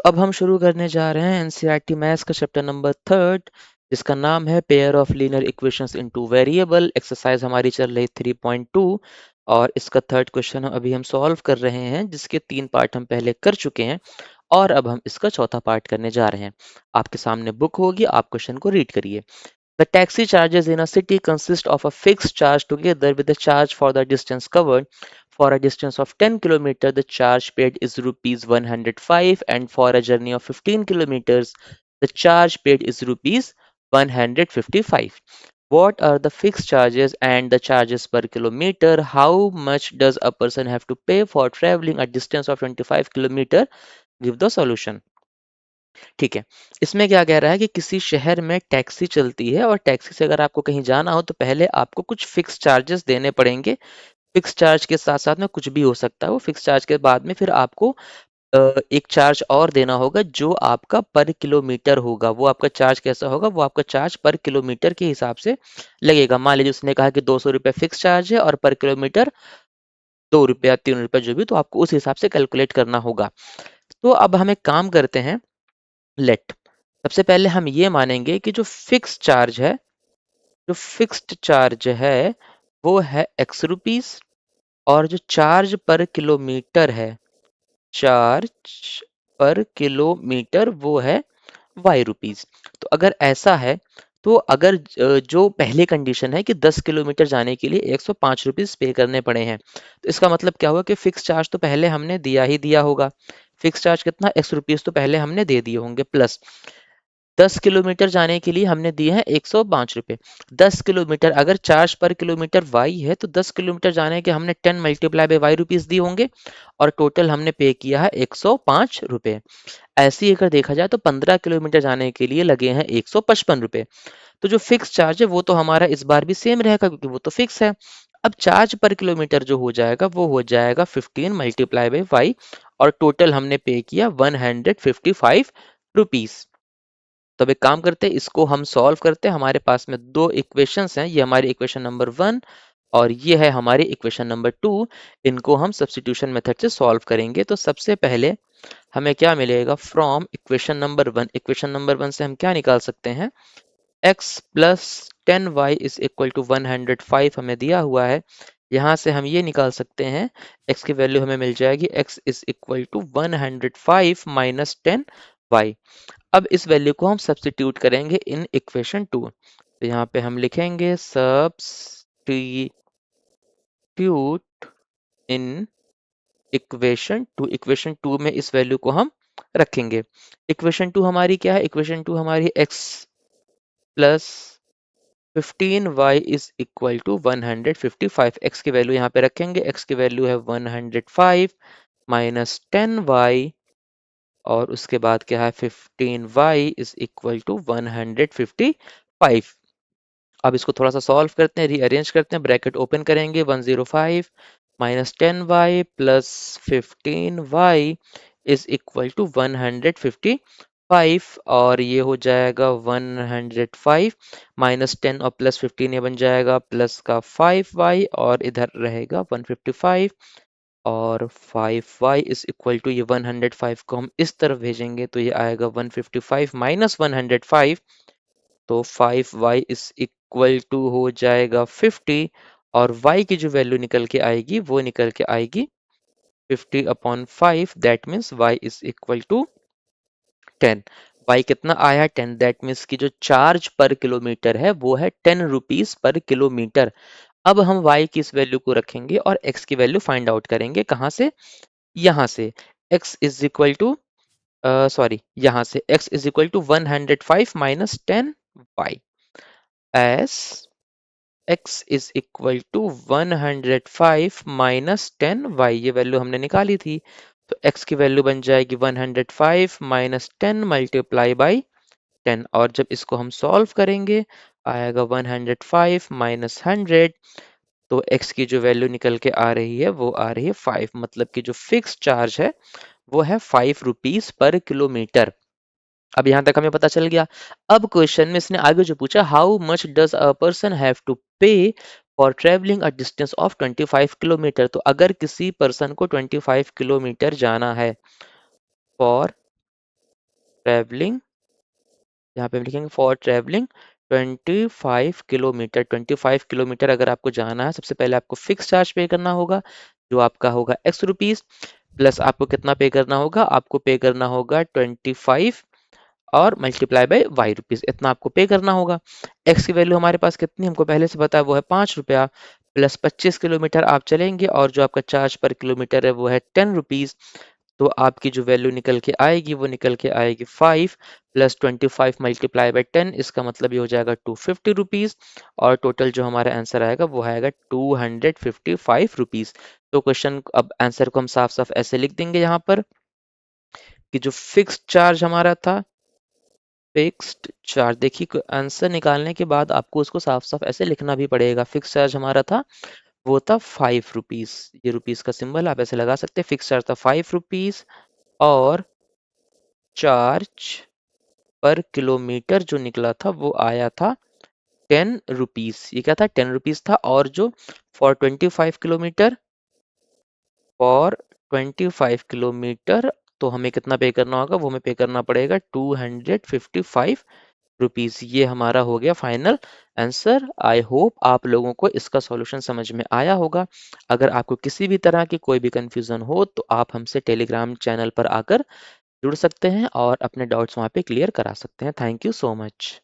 अब हम शुरू करने जा रहे हैं एनसीईआरटी मैथ्स का चैप्टर नंबर 3 जिसका नाम है pair of linear equations into variable. Exercise हमारी चल रही 3.2 और इसका थर्ड क्वेश्चन अभी हम सॉल्व कर रहे हैं, जिसके 3 पार्ट हम पहले कर चुके हैं और अब हम इसका चौथा पार्ट करने जा रहे हैं। आपके सामने बुक होगी, आप क्वेश्चन को रीड करिए। The taxi charges in a city consist of a fixed charge together with the charge for the distance covered. For a distance of 10 km, the charge paid is rupees 105, and for a journey of 15 kilometers, the charge paid is rupees 155. What are the fixed charges and the charges per kilometer? How much does a person have to pay for traveling a distance of 25 kilometer? Give the solution. ठीक है। इसमें क्या कह रहा है कि किसी शहर में टैक्सी चलती है और टैक्सी से अगर आपको कहीं जाना हो तो पहले आपको कुछ फिक्स चार्जेस देने पड़ेंगे। फिक्स चार्ज के साथ साथ में कुछ भी हो सकता है। वो फिक्स चार्ज के बाद में फिर आपको एक चार्ज और देना होगा जो आपका पर किलोमीटर होगा। वो आपका चार्ज कैसा होगा? वो आपका चार्ज पर किलोमीटर के हिसाब से लगेगा। मान लीजिए उसने कहा कि 200 रुपये फिक्स चार्ज है और पर किलोमीटर 2 रुपये या 3 रुपये जो भी, तो आपको उस हिसाब से कैलकुलेट करना होगा। तो अब हम एक काम करते हैं। लेट सबसे पहले हम ये मानेंगे कि जो फिक्स चार्ज है, जो फिक्स्ड चार्ज है वो है एक्स रुपीस, और जो चार्ज पर किलोमीटर है, चार्ज पर किलोमीटर वो है वाई रुपीस। तो अगर ऐसा है तो अगर जो पहली कंडीशन है कि 10 किलोमीटर जाने के लिए 105 रुपीस पे करने पड़े हैं, तो इसका मतलब क्या हुआ कि फिक्स चार्ज तो पहले हमने दिया ही दिया होगा। फिक्स चार्ज कितना? एक्स रुपीस तो पहले हमने दे दिए होंगे, प्लस 10 किलोमीटर जाने के लिए हमने दिए हैं 105 रुपये। 10 किलोमीटर अगर चार्ज पर किलोमीटर वाई है तो 10 किलोमीटर जाने के हमने 10 मल्टीप्लाई बाई वाई रुपीस दिए होंगे और टोटल हमने पे किया है 105 रुपये। ऐसे ही अगर देखा जाए तो 15 किलोमीटर जाने के लिए लगे हैं 155 रुपये। तो जो फिक्स चार्ज है वो तो हमारा इस बार भी सेम रहेगा क्योंकि वो तो फिक्स है। अब चार्ज पर किलोमीटर जो हो जाएगा वो हो जाएगा 15 मल्टीप्लाई बाई वाई, और टोटल हमने पे किया 155 रुपीस। तो अब एक काम करते हैं, इसको हम सॉल्व करते हैं। हमारे पास में दो इक्वेशंस हैं, ये हमारी इक्वेशन नंबर 1 और ये है हमारी इक्वेशन नंबर 2। इनको हम सब्स्टिट्यूशन मेथड से सॉल्व करेंगे। तो सबसे पहले हमें क्या मिलेगा? From equation number 1, equation number 1 से हम क्या निकाल सकते हैं? x plus 10y is equal to 105 हमें दिया हुआ है। यहाँ से हम ये निकाल सकते हैं, x की वैल्यू हमें मिल जाएगी x is equal to 105 minus 10y। अब इस वैल्यू को हम सब्स्टिट्यूट करेंगे इन इक्वेशन 2। तो यहाँ पे हम लिखेंगे सब्स्टिट्यूट इन इक्वेशन 2 में इस वैल्यू को हम रखेंगे। इक्वेशन 2 हमारी क्या है? इक्वेशन 2 हमारी x plus 15y is equal to 155। x की वैल्यू यहाँ पे रखेंगे, x की वैल्यू है 105 माइनस 10y, और उसके बाद क्या है? 15y is equal to 155। अब इसको थोड़ा सा सॉल्व करते हैं, रीअरेंज करते हैं। ब्रैकेट ओपन करेंगे, 105 minus 10y plus 15y is equal to 155, और ये हो जाएगा 105 माइनस 10 और प्लस 15, ये बन जाएगा प्लस का 5y, और इधर रहेगा 155, और 5y इज इक्वल टू ये 105 को हम इस तरफ भेजेंगे तो ये आएगा 155 माइनस 105, तो 5y इज इक्वल टू हो जाएगा 50, और y की जो वैल्यू निकल के आएगी वो निकल के आएगी 50 upon 5, that means y is equal to 10। y कितना आया? 10। दैट मीन्स की जो चार्ज पर किलोमीटर है वो है 10 रुपीज पर किलोमीटर। अब हम y की इस वैल्यू को रखेंगे और x की वैल्यू फाइंड आउट करेंगे। कहाँ से? यहाँ से x is equal to sorry यहाँ से x is equal to 105 minus 10y, as x is equal to 105 minus 10y, ये वैल्यू हमने निकाली थी। तो x की वैल्यू बन जाएगी 105 माइनस 10 मल्टीप्लाई बाई 10, और जब इसको हम सॉल्व करेंगे आएगा 105 माइनस 100, तो x की जो वैल्यू निकल के आ रही है वो आ रही है 5। मतलब कि जो फिक्स चार्ज है वो है 5 रुपीज पर किलोमीटर। अब यहाँ तक हमें पता चल गया। अब क्वेश्चन में इसने आगे जो पूछा, how much does a person have to pay for travelling a distance of 25 kilometre. तो अगर किसी पर्सन को 25 किलोमीटर जाना है फॉर ट्रैवलिंग, यहाँ पे हम लिखेंगे फॉर ट्रैवलिंग 25 किलोमीटर अगर आपको जाना है, सबसे पहले आपको फिक्स चार्ज पे करना होगा, जो आपका होगा एक्स रुपीज़, प्लस आपको कितना पे करना होगा, आपको पे करना होगा 25 और मल्टीप्लाई बाय वाई रुपीज़, इतना आपको पे करना होगा। एक्स की वैल्यू हमारे पास कितनी हमको पहले से पता है, वो है 5 रुपया, प्लस 25 किलोमीटर आप चलेंगे और जो आपका चार्ज पर किलोमीटर है वो है 10 रुपीज़। तो आपकी जो वैल्यू निकल के आएगी वो निकल के आएगी 5 प्लस 25 मल्टीप्लाई बाय 10, इसका मतलब ये हो जाएगा 250 रुपीज़, और टोटल जो हमारा आंसर आएगा वो आएगा 255 रुपीज़। तो क्वेश्चन अब आंसर को हम साफ साफ ऐसे लिख देंगे यहाँ पर कि जो फिक्स्ड चार्ज हमारा था, फिक्स्ड चार्ज, देखिए आंसर निकालने के बाद आपको उसको साफ साफ ऐसे लिखना भी पड़ेगा। फिक्स चार्ज हमारा था, वो था 5 रुपीज़, ये रुपीज़ का सिंबल आप ऐसे लगा सकते हैं। फिक्स चार्ज था 5 रुपीज़ और चार्ज पर किलोमीटर जो निकला था वो आया था 10 रुपीज़। ये क्या था, 10 रुपीज़ था। और जो फॉर 25 किलोमीटर, फॉर 25 किलोमीटर तो हमें कितना पे करना होगा, वो हमें पे करना पड़ेगा 255 रुपीज़। ये हमारा हो गया फाइनल आंसर। आई होप आप लोगों को इसका सॉल्यूशन समझ में आया होगा। अगर आपको किसी भी तरह की कोई भी कंफ्यूजन हो तो आप हमसे टेलीग्राम चैनल पर आकर जुड़ सकते हैं और अपने डाउट्स वहाँ पे क्लियर करा सकते हैं। Thank you so much.